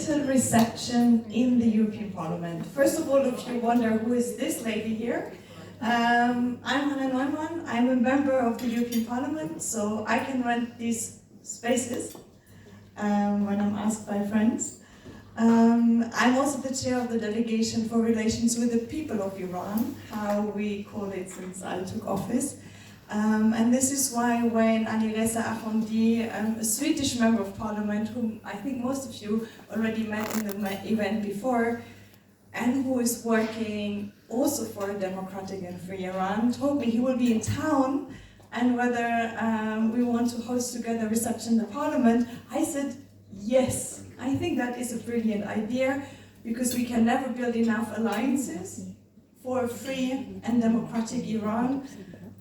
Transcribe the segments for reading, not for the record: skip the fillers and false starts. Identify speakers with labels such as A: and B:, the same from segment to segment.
A: little reception in the European Parliament. First of all, if you wonder who is this lady here, I'm Hannah Neumann. I'm a member of the European Parliament, so I can rent these spaces when I'm asked by friends. I'm also the chair of the delegation for relations with the people of Iran, how we call it since I took office. And this is why when Anireza Afandi, a Swedish member of parliament, whom I think most of you already met in the event before, and who is working also for a democratic and free Iran, told me he will be in town and whether we want to host together a reception in the parliament, I said yes. I think that is a brilliant idea because we can never build enough alliances for a free and democratic Iran.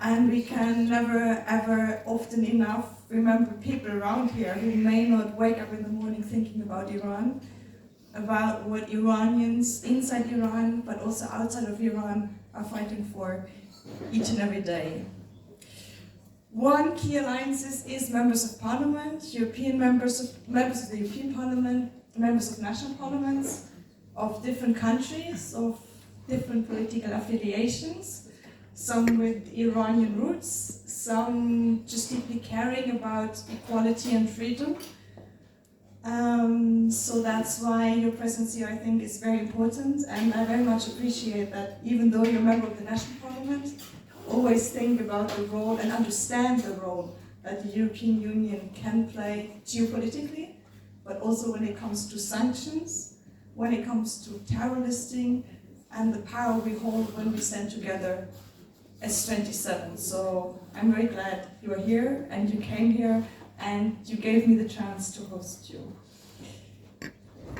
A: And we can never, ever, often enough remember people around here who may not wake up in the morning thinking about Iran, about what Iranians inside Iran, but also outside of Iran, are fighting for each and every day. One key alliance is members of parliament, European members of the European Parliament, members of national parliaments, of different countries, of different political affiliations. Some with Iranian roots, some just deeply caring about equality and freedom. So that's why your presence here, I think, is very important, and I very much appreciate that even though you're a member of the National Parliament, always think about the role and understand the role that the European Union can play geopolitically, but also when it comes to sanctions, when it comes to terror listing, and the power we hold when we stand together as 27. So I'm very glad you are here and you came here and you gave me the chance to host you.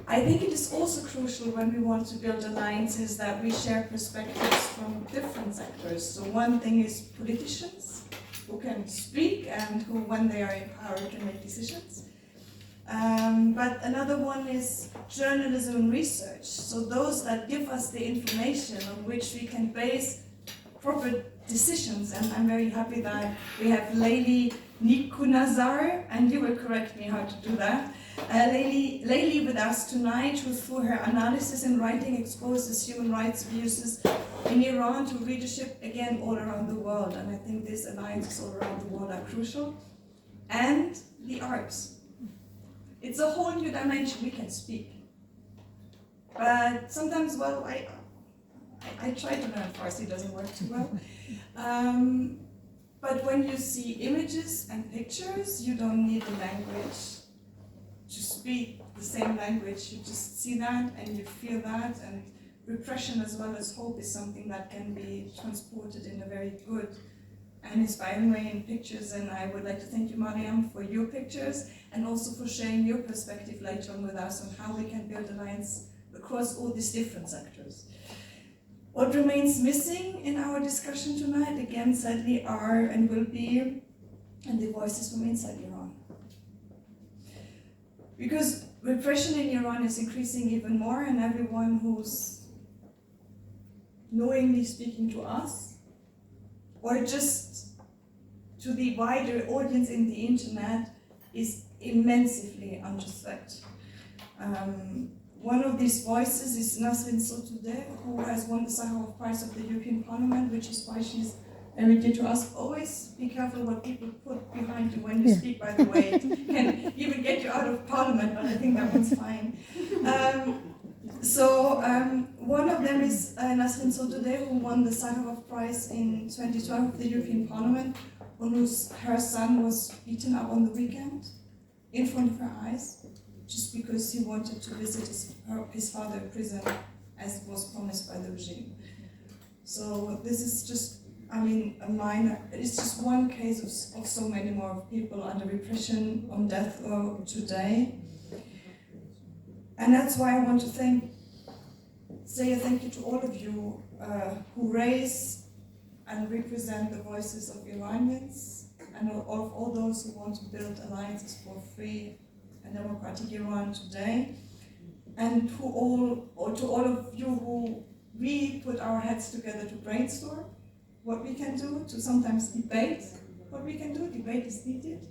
A: I think it is also crucial when we want to build alliances that we share perspectives from different sectors. So one thing is politicians who can speak and who, when they are in power, can make decisions. But another one is journalism and research. So those that give us the information on which we can base proper decisions, and I'm very happy that we have Layli Nikunazar, and you will correct me how to do that. Layli with us tonight, who through her analysis and writing exposes human rights abuses in Iran to readership, again, all around the world. And I think these alliances all around the world are crucial. And the arts. It's a whole new dimension. We can speak. But sometimes, well, I try to learn Farsi, doesn't work too well. But when you see images and pictures, you don't need the language to speak the same language. You just see that and you feel that, and repression as well as hope is something that can be transported in a very good and inspiring way in pictures. And I would like to thank you, Mariam, for your pictures and also for sharing your perspective later on with us on how we can build alliance across all these different sectors. What remains missing in our discussion tonight, again, sadly, are and will be the voices from inside Iran. Because repression in Iran is increasing even more, and everyone who's knowingly speaking to us, or just to the wider audience in the internet, is immensely under threat. One of these voices is Nasrin Sotoudeh, who has won the Sakharov Prize of the European Parliament, which is why she's very dear to us. Always be careful what people put behind you when you speak, by the way. It can even get you out of Parliament, but I think that one's fine. One of them is Nasrin Sotoudeh, who won the Sakharov Prize in 2012 of the European Parliament, her son was beaten up on the weekend in front of her eyes, just because he wanted to visit his father in prison, as was promised by the regime. So this is just, it's just one case of so many more people under repression, on death row today. And that's why I want to say a thank you to all of you who raise and represent the voices of Iranians and of all those who want to build alliances for free and democratic Iran today, and to all of you who we put our heads together to brainstorm what we can do, to sometimes debate what we can do. Debate is needed,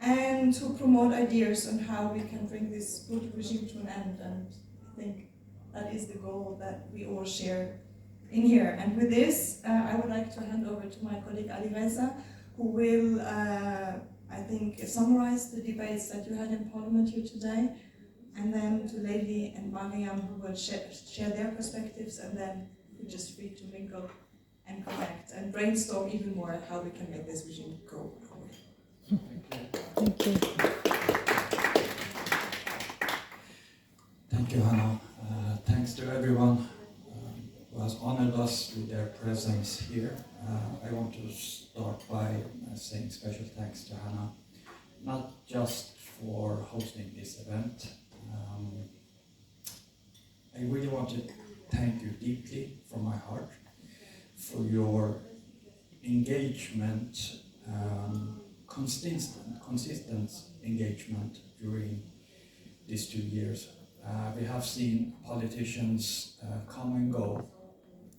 A: and to promote ideas on how we can bring this brutal regime to an end. And I think that is the goal that we all share in here. And with this, I would like to hand over to my colleague Ali Reza, who will, I think, summarize the debates that you had in Parliament here today, and then to Leili and Mariam, who will share their perspectives, and then we're just free to mingle and connect and brainstorm even more how we can make this regime go away.
B: Thank you.
C: Thank you, Hannah. Thanks to everyone who has honored us with their presence here. I want to start by saying special thanks to Hannah, not just for hosting this event. I really want to thank you deeply from my heart for your engagement, consistent engagement during these 2 years. We have seen politicians come and go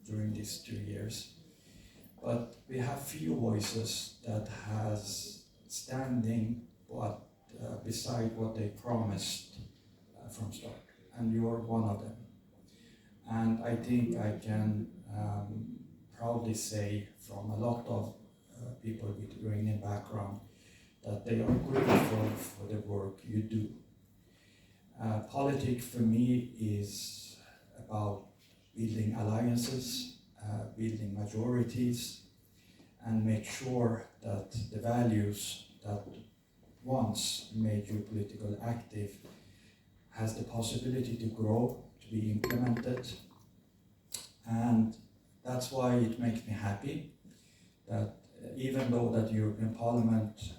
C: during these 2 years, but we have few voices that has standing beside what they promised from start, and you're one of them. And I think I can proudly say from a lot of people with Iranian background that they are grateful for the work you do. Politics for me is about building alliances, building majorities, and make sure that the values that once made you politically active has the possibility to grow, to be implemented. And that's why it makes me happy that even though that European Parliament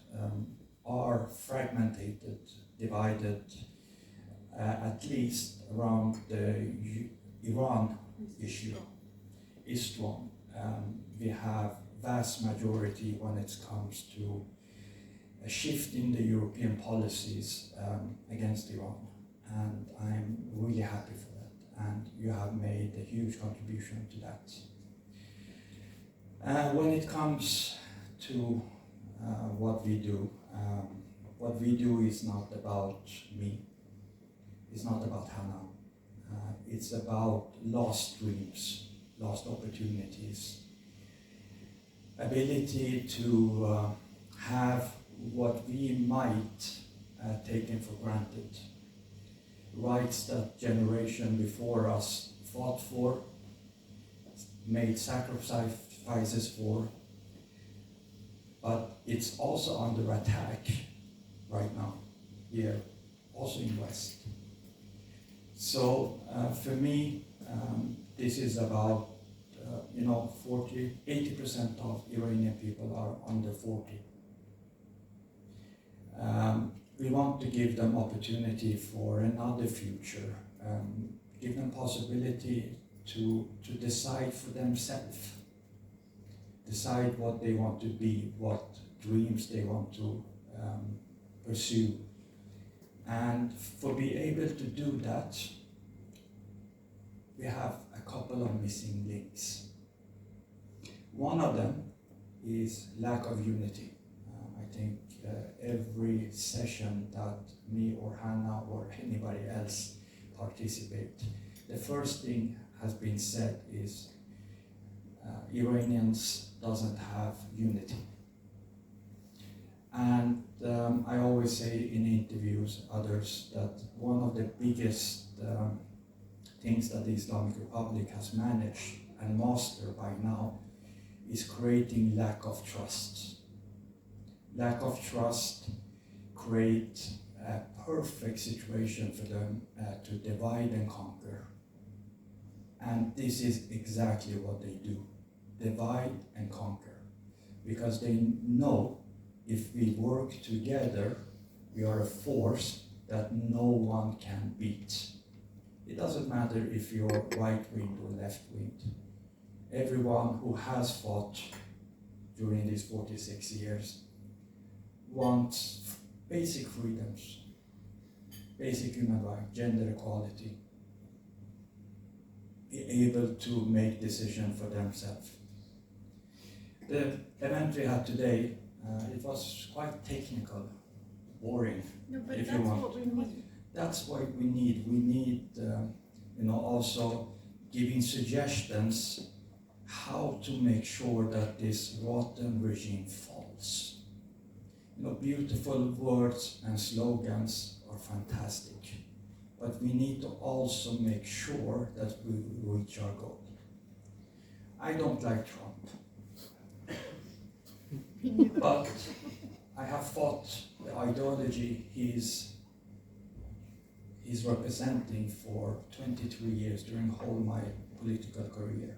C: are fragmented, divided, at least around the Iran issue is strong. We have vast majority when it comes to a shift in the European policies against Iran, and I'm really happy for that, and you have made a huge contribution to that. When it comes to what we do is not about me, it's not about Hannah, it's about lost dreams, lost opportunities, ability to have what we might taken for granted, rights that generation before us fought for, made sacrifices for, but it's also under attack right now, here, also in West. So for me, this is about 80% of Iranian people are under 40. We want to give them opportunity for another future, give them possibility to decide for themselves, decide what they want to be, what dreams they want to pursue. And for being able to do that, we have a couple of missing links. One of them is lack of unity. I think every session that me or Hannah or anybody else participate, the first thing has been said is Iranians doesn't have unity. And I always say in interviews, others, that one of the biggest things that the Islamic Republic has managed and mastered by now is creating lack of trust. Lack of trust creates a perfect situation for them to divide and conquer. And this is exactly what they do, divide and conquer. Because they know if we work together, we are a force that no one can beat. It doesn't matter if you're right-winged or left-winged. Everyone who has fought during these 46 years wants basic freedoms, basic human rights, gender equality, be able to make decisions for themselves. The event we had today, it was quite technical. boring.
D: No, but
C: if
D: that's
C: you want.
D: what we need.
C: That's what we need. We need, also giving suggestions how to make sure that this rotten regime falls. Beautiful words and slogans are fantastic, but we need to also make sure that we reach our goal. I don't like Trump, but I have fought the ideology he's representing for 23 years during whole my political career.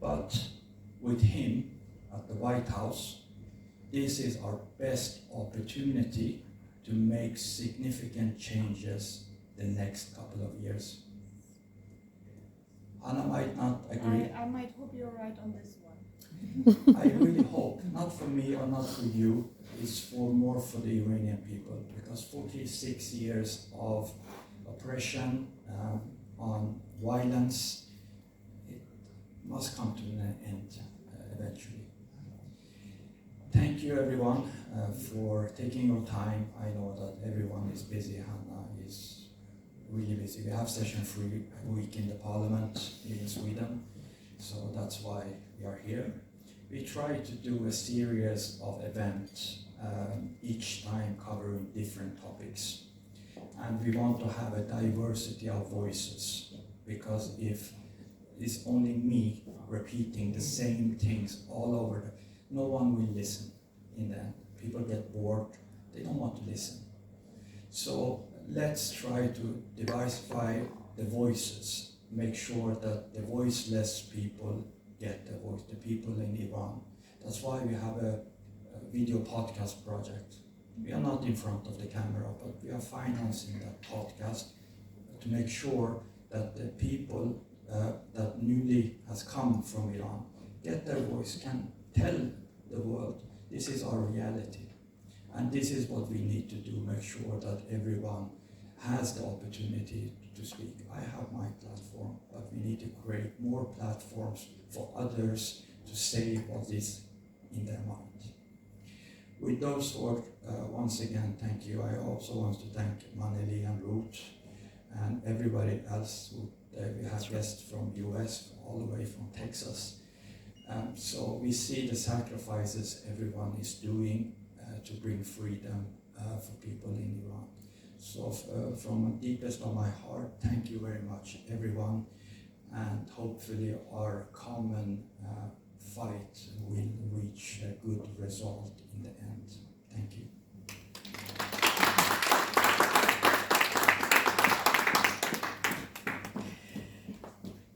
C: But with him at the White House, this is our best opportunity to make significant changes the next couple of years. Hannah might not agree.
D: I might hope you're right on this one.
C: I really hope, not for me or not for you, it's more for the Iranian people, because 46 years of oppression, on violence, it must come to an end eventually. Thank you everyone for taking your time. I know that everyone is busy. Hannah is really busy. We have session 3 week in the Parliament in Sweden, so that's why we are here. We try to do a series of events each time covering different topics. And we want to have a diversity of voices, because if it's only me repeating the same things all over, no one will listen in the end. People get bored, they don't want to listen. So let's try to diversify the voices, make sure that the voiceless people get the voice, the people in Iran. That's why we have a video podcast project. We are not in front of the camera, but we are financing that podcast to make sure that the people that newly has come from Iran get their voice, can tell the world this is our reality. And this is what we need to do, make sure that everyone has the opportunity to speak. I have my platform, but we need to create more platforms for others to say what is in their mind. With those words, once again, thank you. I also want to thank Maneli and Ruth and everybody else. We have guests from US, all the way from Texas. So we see the sacrifices everyone is doing to bring freedom for people in Iran. So from the deepest of my heart, thank you very much, everyone. And hopefully our common fight will reach a good result in the end. Thank you.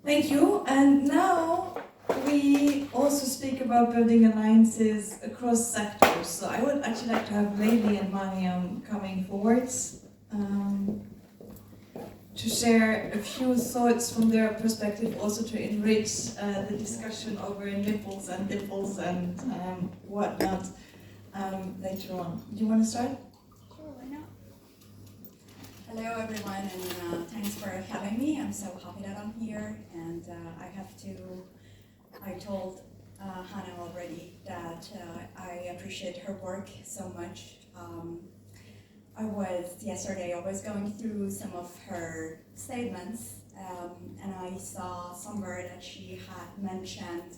A: Thank you. And now we also speak about building alliances across sectors. So I would actually like to have Leili and Mariam coming forwards to share a few thoughts from their perspective, also to enrich the discussion over nipples and dimples and whatnot later on. Do you want to start?
E: Sure, why not? Hello everyone, and thanks for having me. I'm so happy that I'm here, and I told Hannah already that I appreciate her work so much. Yesterday I was going through some of her statements, and I saw somewhere that she had mentioned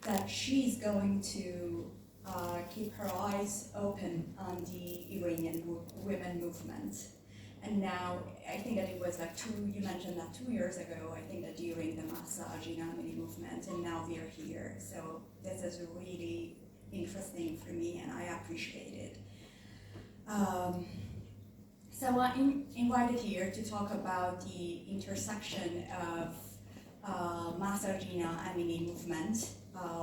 E: that she's going to keep her eyes open on the Iranian women movement. And now, I think that it was you mentioned that 2 years ago, I think that during the Mahsa Amini movement, and now we are here. So this is really interesting for me, and I appreciate it. So I'm invited here to talk about the intersection of Mahsa Amini movement,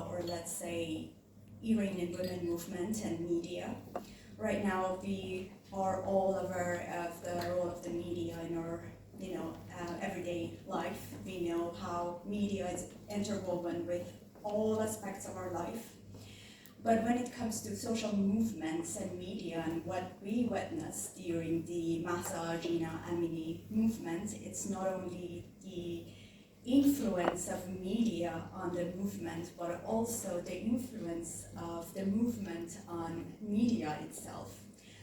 E: or let's say Iranian women movement and media. Right now, we are all aware of the role of the media in our, everyday life. We know how media is interwoven with all aspects of our life. But when it comes to social movements and media and what we witnessed during the Mahsa Amini movement, it's not only the influence of media on the movement, but also the influence of the movement on media itself.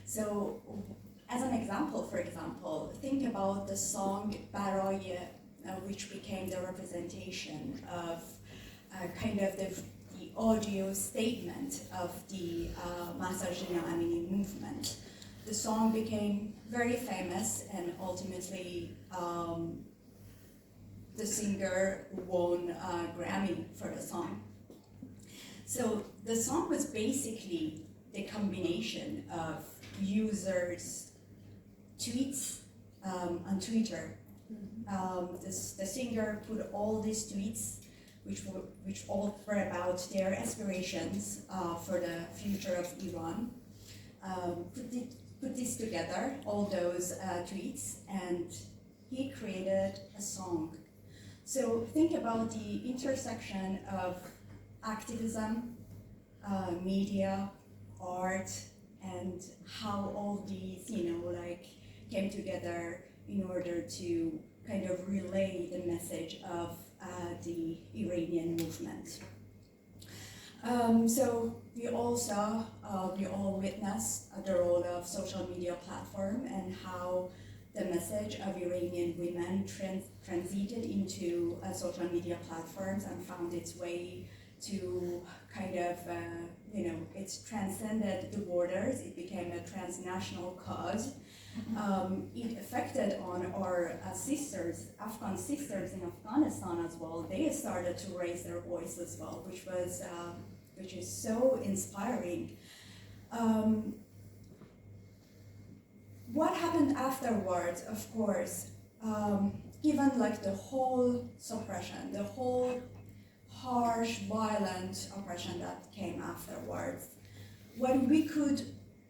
E: So, as an example, for example, think about the song برای, which became the representation of kind of the audio statement of the Masarjina Amini movement. The song became very famous, and ultimately the singer won a Grammy for the song. So the song was basically the combination of users' tweets on Twitter. The singer put all these tweets, which all were about their aspirations for the future of Iran. Put this together, all those tweets, and he created a song. So think about the intersection of activism, media, art, and how all these, came together in order to kind of relay the message of the Iranian movement. So we all witnessed the role of social media platform and how the message of Iranian women transited into social media platforms and found its way to kind of, it transcended the borders. It became a transnational cause. It affected on our sisters, Afghan sisters in Afghanistan as well. They started to raise their voice as well, which is so inspiring. What happened afterwards, of course, given like the whole suppression, the whole harsh, violent oppression that came afterwards, what we could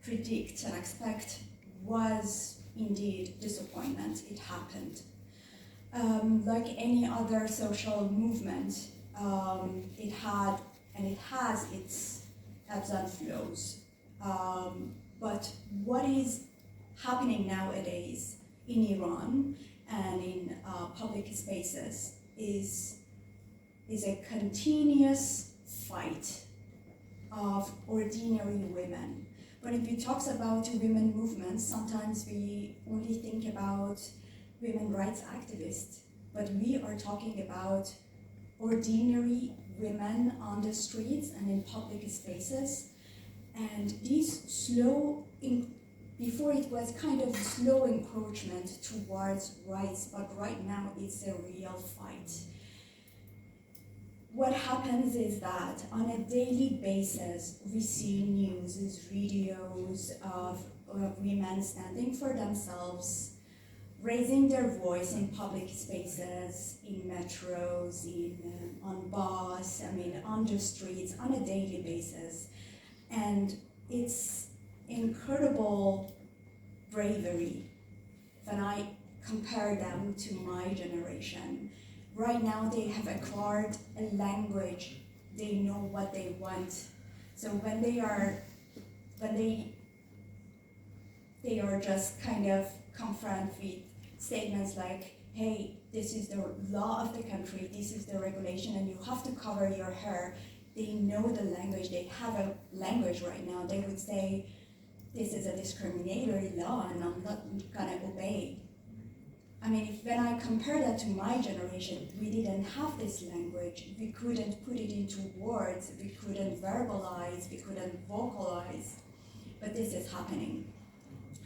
E: predict and expect was indeed disappointment. It happened. Like any other social movement, it had and it has its ebbs and flows. But what is happening nowadays in Iran and in public spaces is a continuous fight of ordinary women. When we talk about women movements, sometimes we only think about women rights activists, but we are talking about ordinary women on the streets and in public spaces. And these before it was kind of slow encroachment towards rights, but right now it's a real fight. What happens is that on a daily basis, we see news, videos of women standing for themselves, raising their voice in public spaces, in metros, on bus, on the streets, on a daily basis. And it's incredible bravery when I compare them to my generation. Right now they have acquired a language, they know what they want. So when they are just kind of confronted with statements like, hey, this is the law of the country, this is the regulation, and you have to cover your hair, they know the language, they have a language right now. They would say, this is a discriminatory law and I'm not gonna obey. When I compare that to my generation, we didn't have this language. We couldn't put it into words, we couldn't verbalize, we couldn't vocalize. But this is happening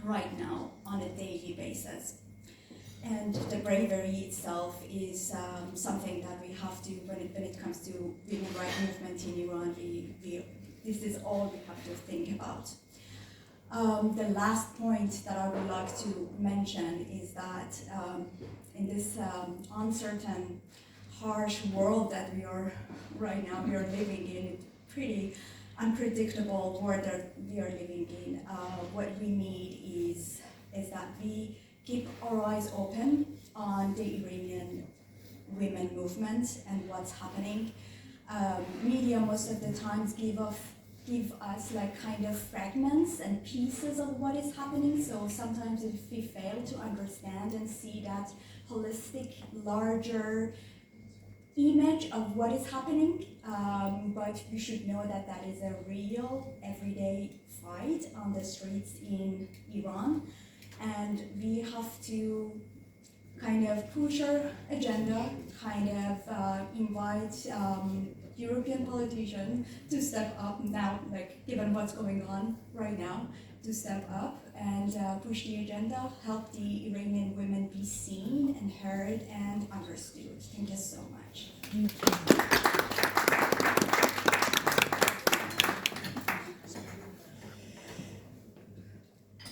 E: right now on a daily basis. And the bravery itself is something that we have to, when it comes to women's rights movement in Iran, this is all we have to think about. The last point that I would like to mention is that in this uncertain, harsh world that we are right now, we are living in, pretty unpredictable world that we are living in, what we need is that we keep our eyes open on the Iranian women movement and what's happening. Media most of the times give us like kind of fragments and pieces of what is happening. So sometimes if we fail to understand and see that holistic, larger image of what is happening, but you should know that that is a real everyday fight on the streets in Iran, and we have to kind of push our agenda, kind of invite European politicians to step up now, like given what's going on right now, to step up and push the agenda, help the Iranian women be seen and heard and understood. Thank you so much.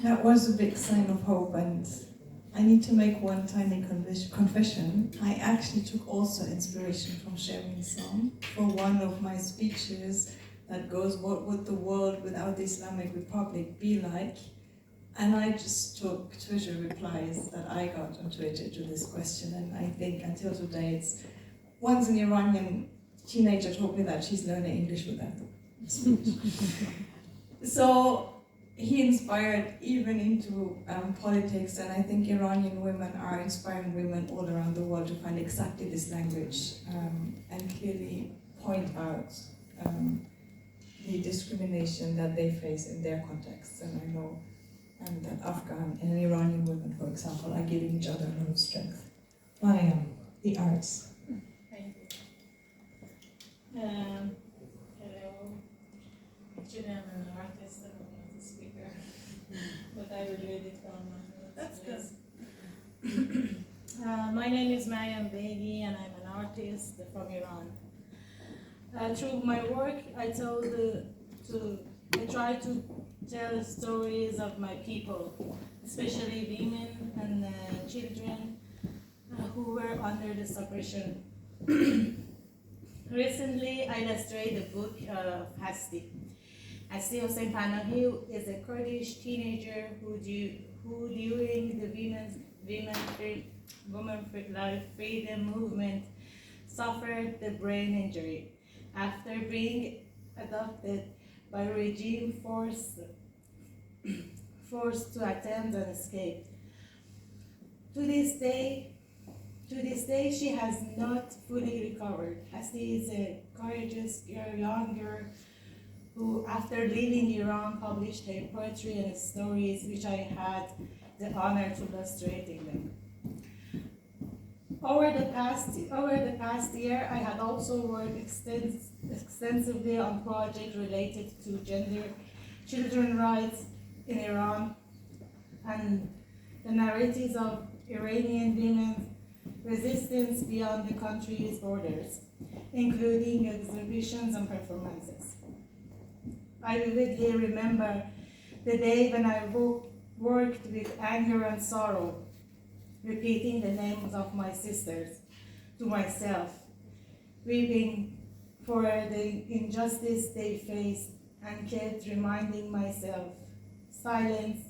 A: That was a big sign of hope, and I need to make one tiny confession. I actually took also inspiration from Shermin's song for one of my speeches that goes, "What would the world without the Islamic Republic be like?" And I just took Twitter replies that I got on Twitter to this question, and I think until today it's, once an Iranian teenager told me that she's learning English with that speech. So he inspired even into politics, and I think Iranian women are inspiring women all around the world to find exactly this language and clearly point out the discrimination that they face in their contexts. And I know that Afghan and Iranian women, for example, are giving each other a lot of strength via the arts.
D: Thank you. Hello. Actually, I'm an artist and I'm not a speaker, but I will read it from my notes. That's good. My name is Mariam Beghi and I'm an artist from Iran. Through my work, I try to tell stories of my people, especially women and children who were under the suppression. Recently, I illustrated the book of Hasti. Hasti Hossein Panahi is a Kurdish teenager who during the women life freedom movement suffered the brain injury after being adopted by regime forced to attempt an escape. To this day, she has not fully recovered. Hasti is a courageous young girl who, after leaving Iran, published her poetry and stories, which I had the honor to illustrating them. Over the past year, I had also worked extensively on projects related to children's rights in Iran, and the narratives of Iranian women's resistance beyond the country's borders, including exhibitions and performances. I vividly remember the day when I worked with anger and sorrow, repeating the names of my sisters to myself, weeping for the injustice they faced, and kept reminding myself, silence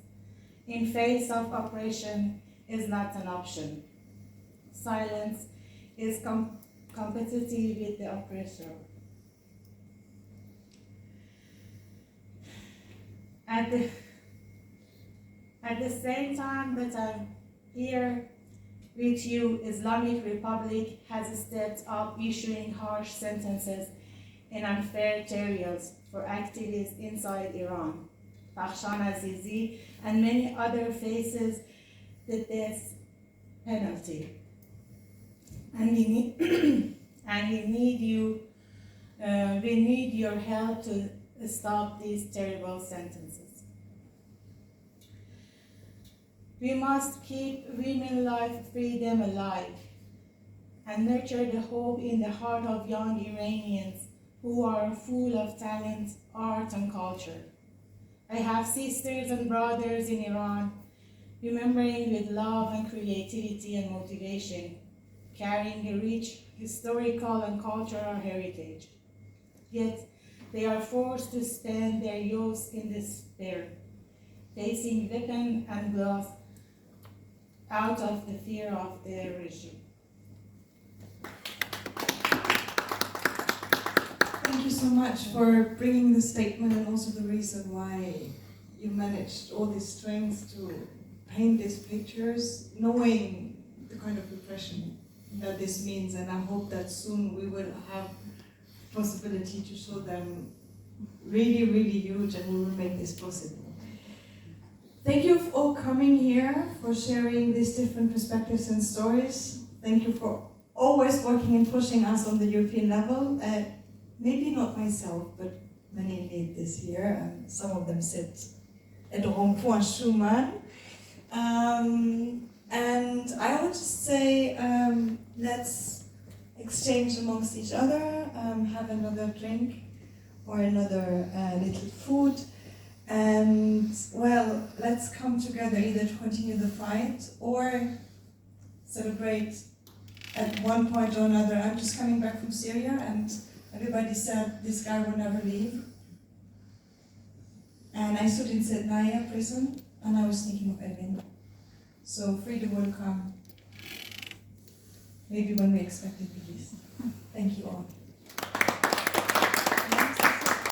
D: in face of oppression is not an option. Silence is competitive with the oppressor. At the same time that I'm here with you, Islamic Republic has stepped up issuing harsh sentences and unfair trials for activists inside Iran. Bakhshan Azizi and many others faces the death penalty. And we need your help to stop these terrible sentences. We must keep women's life freedom alive and nurture the hope in the heart of young Iranians who are full of talent, art, and culture. I have sisters and brothers in Iran, remembering with love and creativity and motivation, carrying a rich historical and cultural heritage. Yet, they are forced to spend their youth in despair, facing weapons and gloves out of the fear of their regime.
A: Thank you so much for bringing the statement and also the reason why you managed all this strength to paint these pictures, knowing the kind of repression that this means, and I hope that soon we will have possibility to show them really, really huge, and we will make this possible. Thank you for all coming here, for sharing these different perspectives and stories. Thank you for always working and pushing us on the European level. Maybe not myself, but many lead this year, and some of them sit at the Rond-Point Schumann. And I would just say, let's exchange amongst each other, have another drink or another little food, and well, let's come together either to continue the fight or celebrate at one point or another. I'm just coming back from Syria, and everybody said this guy will never leave. And I stood in Sednaya prison, and I was thinking of Edwin. So freedom will come, maybe when we expect it the least. Thank you all.